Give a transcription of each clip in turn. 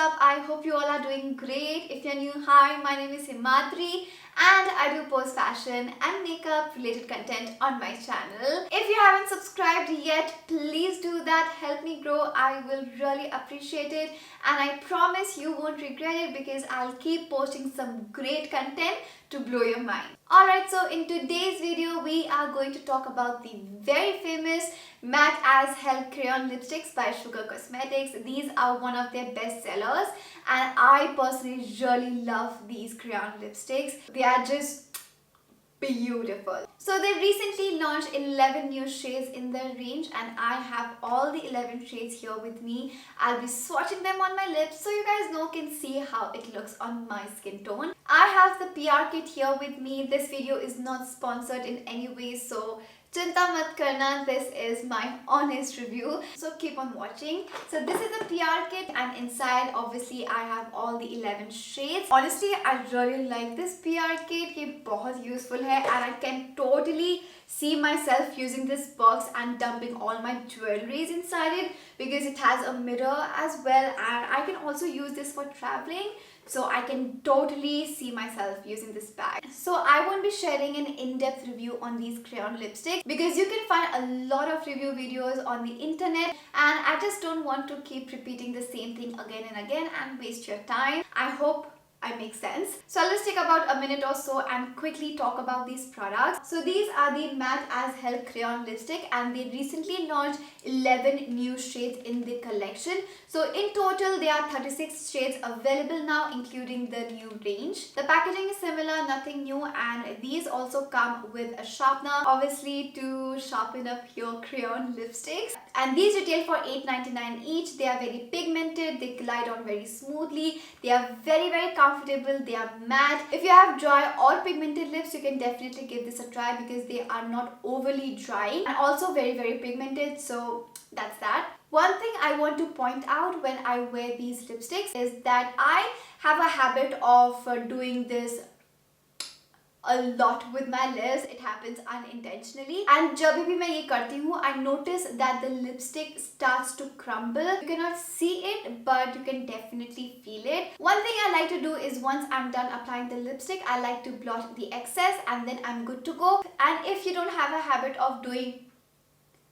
up? I hope you all are doing great. If you're new, hi, my name is Himadri and I do post fashion and makeup related content on my channel. If you haven't subscribed yet, please do that. Help me grow. I will really appreciate it and I promise you won't regret it because I'll keep posting some great content to blow your mind. Alright, so in today's video, we are going to talk about the very famous Matte as Hell Crayon Lipsticks by Sugar Cosmetics. These are one of their best sellers and I personally really love these crayon lipsticks. They are just beautiful. So they recently launched 11 new shades in their range and I have all the 11 shades here with me. I'll be swatching them on my lips so you guys can see how it looks on my skin tone. I have the PR kit here with me. This video is not sponsored in any way, so Chinta mat karna, this is my honest review. So keep on watching. So this is the PR kit and inside obviously I have all the 11 shades. Honestly, I really like this PR kit. It's very useful hai and I can totally see myself using this box and dumping all my jewelries inside it because it has a mirror as well and I can also use this for traveling. So I can totally see myself using this bag. So I won't be sharing an in-depth review on these crayon lipsticks because you can find a lot of review videos on the internet and I just don't want to keep repeating the same thing again and again and waste your time. I hope I make sense. So let's take about a minute or so and quickly talk about these products. So these are the Matte as Hell Crayon Lipstick and they recently launched 11 new shades in the collection. So in total there are 36 shades available now including the new range. The packaging is similar, nothing new, and these also come with a sharpener obviously to sharpen up your crayon lipsticks. And these retail for $8.99 each. They are very pigmented, they glide on very smoothly, they are very comfortable, they are matte. If you have dry or pigmented lips, you can definitely give this a try because they are not overly drying and also very pigmented. So that's that. One thing I want to point out when I wear these lipsticks is that I have a habit of doing this a lot with my lips. It happens unintentionally and जब भी मैं ये करती हूँ I notice that the lipstick starts to crumble. You cannot see it but you can definitely feel it. One thing I like to do is once I'm done applying the lipstick, I like to blot the excess and then I'm good to go. And if you don't have a habit of doing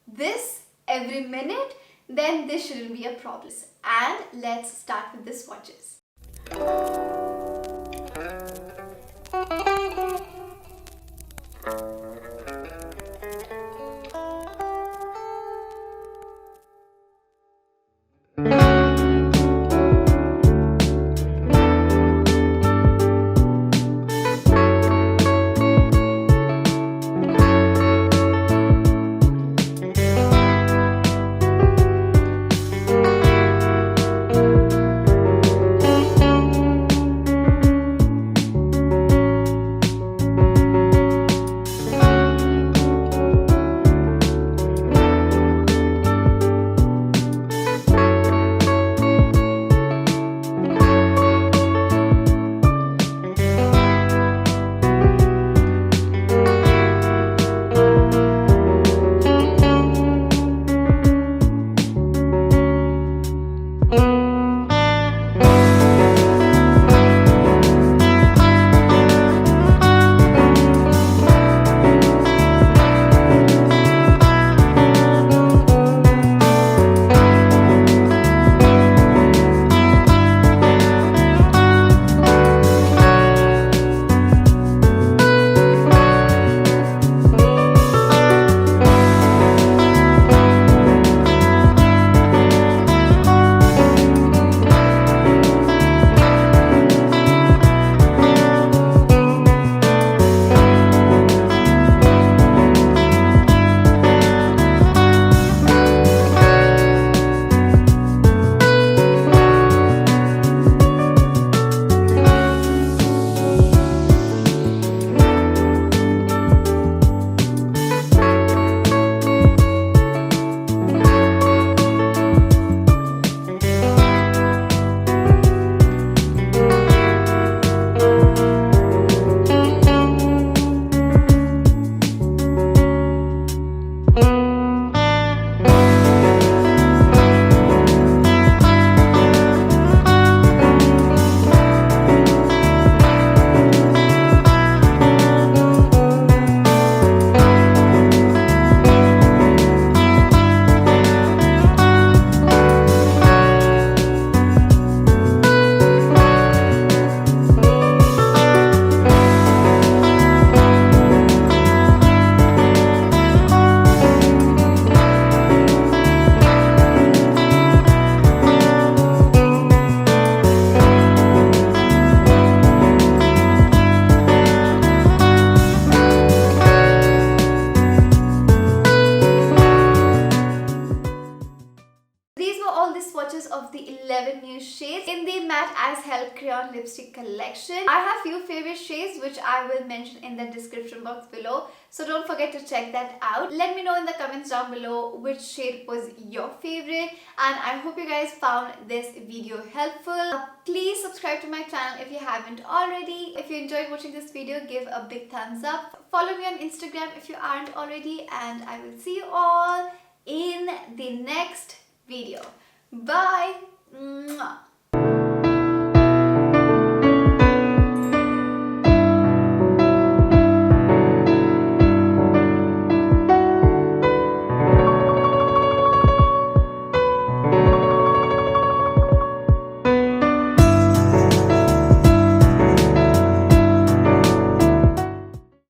this every minute, then this shouldn't be a problem. And let's start with the swatches. swatches of the 11 new shades in the Matte as Help Crayon Lipstick collection. I have few favorite shades which I will mention in the description box below, so don't forget to check that out. Let me know in the comments down below which shade was your favorite, and I hope you guys found this video helpful. Please subscribe to my channel if you haven't already. If you enjoyed watching this video, give a big thumbs up. Follow me on Instagram if you aren't already, and I will see you all in the next video. Bye. Mwah.